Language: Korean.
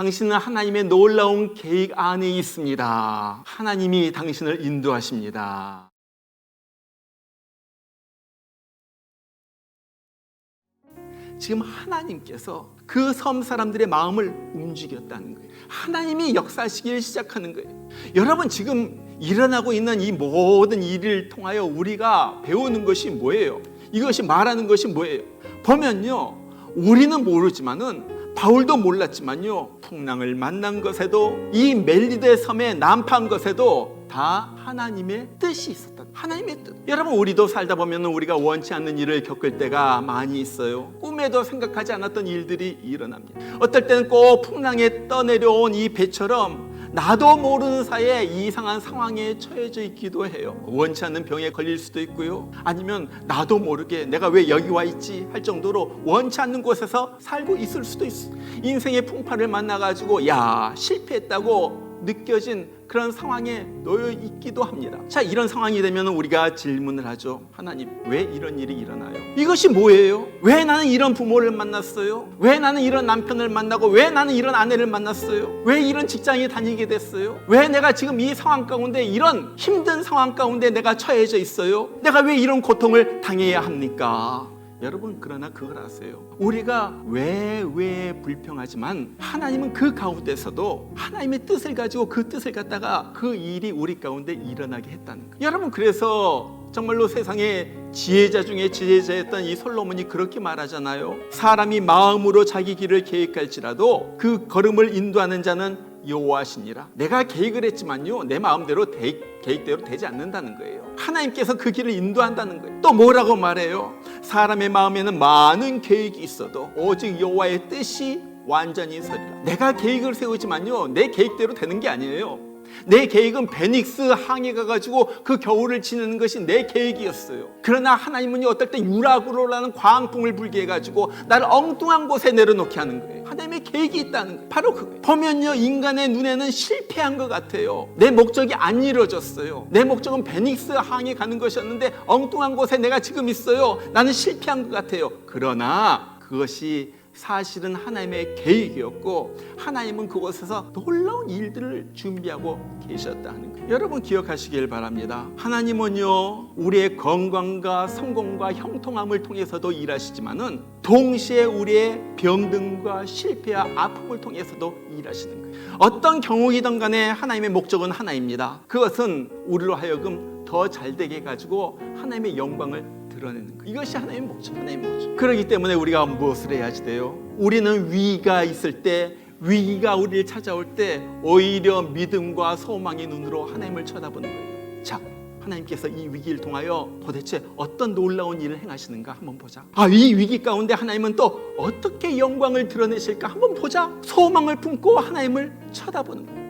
당신은 하나님의 놀라운 계획 안에 있습니다. 하나님이 당신을 인도하십니다. 지금 하나님께서 그 섬 사람들의 마음을 움직였다는 거예요. 하나님이 역사하시길 시작하는 거예요. 여러분, 지금 일어나고 있는 이 모든 일을 통하여 우리가 배우는 것이 뭐예요? 이것이 말하는 것이 뭐예요? 보면요, 우리는 모르지만은 바울도 몰랐지만요, 풍랑을 만난 것에도 이 멜리데 섬에 난파한 것에도 다 하나님의 뜻이 있었다. 하나님의 뜻. 여러분, 우리도 살다 보면 우리가 원치 않는 일을 겪을 때가 많이 있어요. 꿈에도 생각하지 않았던 일들이 일어납니다. 어떨 때는 꼭 풍랑에 떠내려온 이 배처럼 나도 모르는 사이에 이상한 상황에 처해져 있기도 해요. 원치 않는 병에 걸릴 수도 있고요, 아니면 나도 모르게 내가 왜 여기 와 있지 할 정도로 원치 않는 곳에서 살고 있을 수도 있어. 인생의 풍파를 만나가지고 실패했다고 느껴진 그런 상황에 놓여 있기도 합니다. 자, 이런 상황이 되면 우리가 질문을 하죠. 하나님, 왜 이런 일이 일어나요? 이것이 뭐예요? 왜 나는 이런 부모를 만났어요? 왜 나는 이런 남편을 만나고, 왜 나는 이런 아내를 만났어요? 왜 이런 직장에 다니게 됐어요? 왜 내가 지금 이 상황 가운데, 이런 힘든 상황 가운데 내가 처해져 있어요? 내가 왜 이런 고통을 당해야 합니까? 여러분, 그러나 그걸 아세요? 우리가 왜 불평하지만 하나님은 그 가운데서도 하나님의 뜻을 가지고 그 뜻을 갖다가 그 일이 우리 가운데 일어나게 했다는 거예요. 여러분, 그래서 정말로 세상의 지혜자 중에 지혜자였던 이 솔로몬이 그렇게 말하잖아요. 사람이 마음으로 자기 길을 계획할지라도 그 걸음을 인도하는 자는 여호와시니라. 내가 계획을 했지만요, 내 마음대로 계획대로 되지 않는다는 거예요. 하나님께서 그 길을 인도한다는 거예요. 또 뭐라고 말해요? 사람의 마음에는 많은 계획이 있어도 오직 여호와의 뜻이 완전히 서리라. 내가 계획을 세우지만요, 내 계획대로 되는 게 아니에요. 내 계획은 베닉스 항에 가가지고 그 겨울을 지내는 것이 내 계획이었어요. 그러나 하나님은 어떨 때 유라굴로라는 광풍을 불게 해가지고 나를 엉뚱한 곳에 내려놓게 하는 거예요. 하나님의 계획이 있다는 거예요. 바로 그거예요. 보면요, 인간의 눈에는 실패한 것 같아요. 내 목적이 안 이루어졌어요. 내 목적은 베닉스 항에 가는 것이었는데 엉뚱한 곳에 내가 지금 있어요. 나는 실패한 것 같아요. 그러나 그것이 사실은 하나님의 계획이었고, 하나님은 그곳에서 놀라운 일들을 준비하고 계셨다는 거예요. 여러분, 기억하시길 바랍니다. 하나님은요, 우리의 건강과 성공과 형통함을 통해서도 일하시지만은 동시에 우리의 병든과 실패와 아픔을 통해서도 일하시는 거예요. 어떤 경우이든 간에 하나님의 목적은 하나입니다. 그것은 우리로 하여금 더 잘되게 해가지고 하나님의 영광을 드러내는 거. 이것이 하나님의 목적, 하나님의 목적. 그렇기 때문에 우리가 무엇을 해야지 돼요? 우리는 위기가 있을 때, 위기가 우리를 찾아올 때 오히려 믿음과 소망의 눈으로 하나님을 쳐다보는 거예요. 자, 하나님께서 이 위기를 통하여 도대체 어떤 놀라운 일을 행하시는가 한번 보자. 이 위기 가운데 하나님은 또 어떻게 영광을 드러내실까 한번 보자. 소망을 품고 하나님을 쳐다보는 거예요.